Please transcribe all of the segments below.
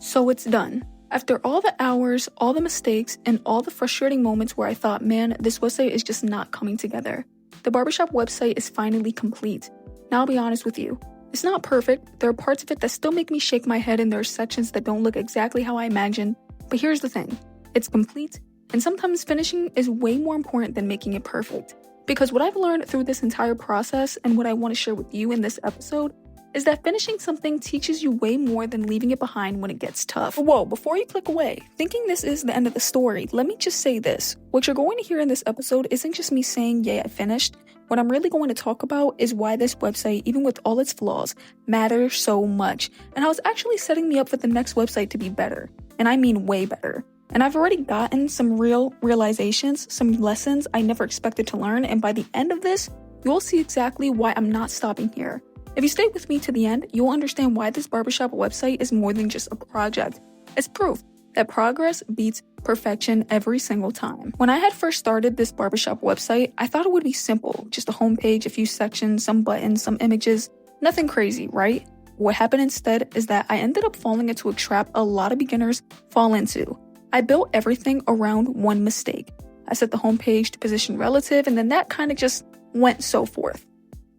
So it's done. After all the hours, all the mistakes, and all the frustrating moments where I thought, man, this website is just not coming together, the barbershop website is finally complete. Now I'll be honest with you. It's not perfect. There are parts of it that still make me shake my head, and there are sections that don't look exactly how I imagined. But here's the thing. It's complete, and sometimes finishing is way more important than making it perfect. Because what I've learned through this entire process, and what I want to share with you in this episode, is that finishing something teaches you way more than leaving it behind when it gets tough. Whoa, before you click away, thinking this is the end of the story, let me just say this. What you're going to hear in this episode isn't just me saying, yay, I finished. What I'm really going to talk about is why this website, even with all its flaws, matters so much, and how it's actually setting me up for the next website to be better. And I mean way better. And I've already gotten some real realizations, some lessons I never expected to learn, and by the end of this, you'll see exactly why I'm not stopping here. If you stay with me to the end, you'll understand why this barbershop website is more than just a project. It's proof that progress beats perfection every single time. When I had first started this barbershop website, I thought it would be simple, just a homepage, a few sections, some buttons, some images, nothing crazy, right? What happened instead is that I ended up falling into a trap a lot of beginners fall into. I built everything around one mistake. I set the homepage to position relative, and then that kind of just went so forth.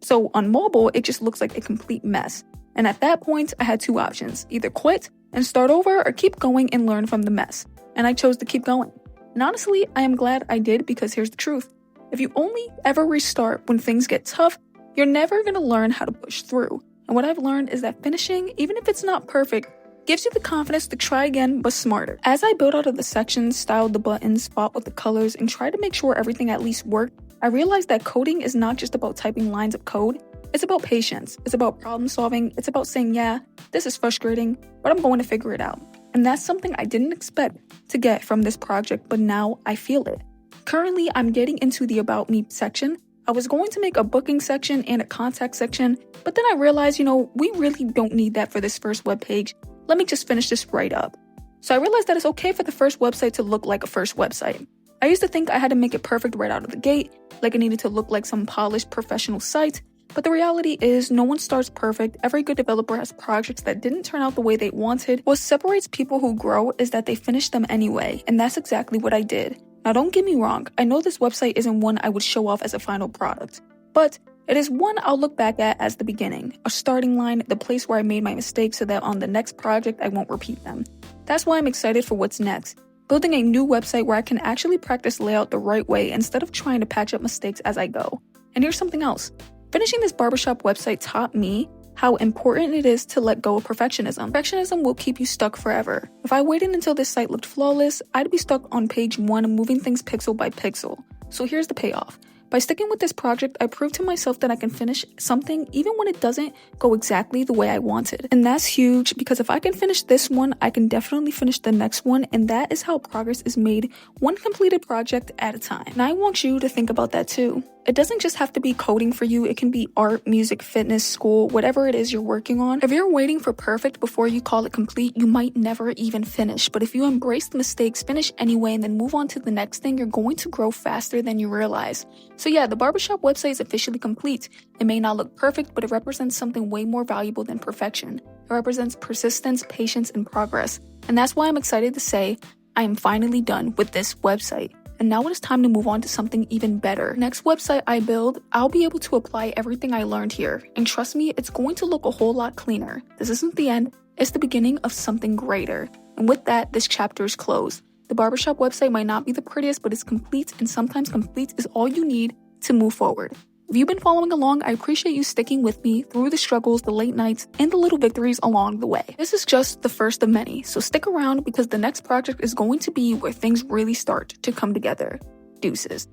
So on mobile, it just looks like a complete mess. And at that point, I had two options, either quit and start over or keep going and learn from the mess. And I chose to keep going. And honestly, I am glad I did, because here's the truth. If you only ever restart when things get tough, you're never going to learn how to push through. And what I've learned is that finishing, even if it's not perfect, gives you the confidence to try again, but smarter. As I built out of the sections, styled the buttons, fought with the colors, and tried to make sure everything at least worked, I realized that coding is not just about typing lines of code. It's about patience. It's about problem solving. It's about saying, yeah, this is frustrating, but I'm going to figure it out. And that's something I didn't expect to get from this project, but now I feel it. Currently, I'm getting into the About Me section. I was going to make a booking section and a contact section, but then I realized, we really don't need that for this first webpage. Let me just finish this right up. So I realized that it's okay for the first website to look like a first website. I used to think I had to make it perfect right out of the gate, like it needed to look like some polished professional site, but the reality is no one starts perfect. Every good developer has projects that didn't turn out the way they wanted. What separates people who grow is that they finish them anyway, and that's exactly what I did. Now don't get me wrong, I know this website isn't one I would show off as a final product, but it is one I'll look back at as the beginning, a starting line, the place where I made my mistakes so that on the next project I won't repeat them. That's why I'm excited for what's next. Building a new website where I can actually practice layout the right way instead of trying to patch up mistakes as I go. And here's something else. Finishing this barbershop website taught me how important it is to let go of perfectionism. Perfectionism will keep you stuck forever. If I waited until this site looked flawless, I'd be stuck on page 1 moving things pixel by pixel. So here's the payoff. By sticking with this project, I proved to myself that I can finish something even when it doesn't go exactly the way I wanted. And that's huge, because if I can finish this one, I can definitely finish the next one, and that is how progress is made, one completed project at a time. And I want you to think about that too. It doesn't just have to be coding for you, it can be art, music, fitness, school, whatever it is you're working on. If you're waiting for perfect before you call it complete, you might never even finish. But if you embrace the mistakes, finish anyway, and then move on to the next thing, you're going to grow faster than you realize. So yeah, the barbershop website is officially complete. It may not look perfect, but it represents something way more valuable than perfection. It represents persistence, patience, and progress. And that's why I'm excited to say, I am finally done with this website. And now it is time to move on to something even better. Next website I build, I'll be able to apply everything I learned here. And trust me, it's going to look a whole lot cleaner. This isn't the end, it's the beginning of something greater. And with that, this chapter is closed. The barbershop website might not be the prettiest, but it's complete, and sometimes complete is all you need to move forward. If you've been following along, I appreciate you sticking with me through the struggles, the late nights, and the little victories along the way. This is just the first of many, so stick around because the next project is going to be where things really start to come together. Deuces.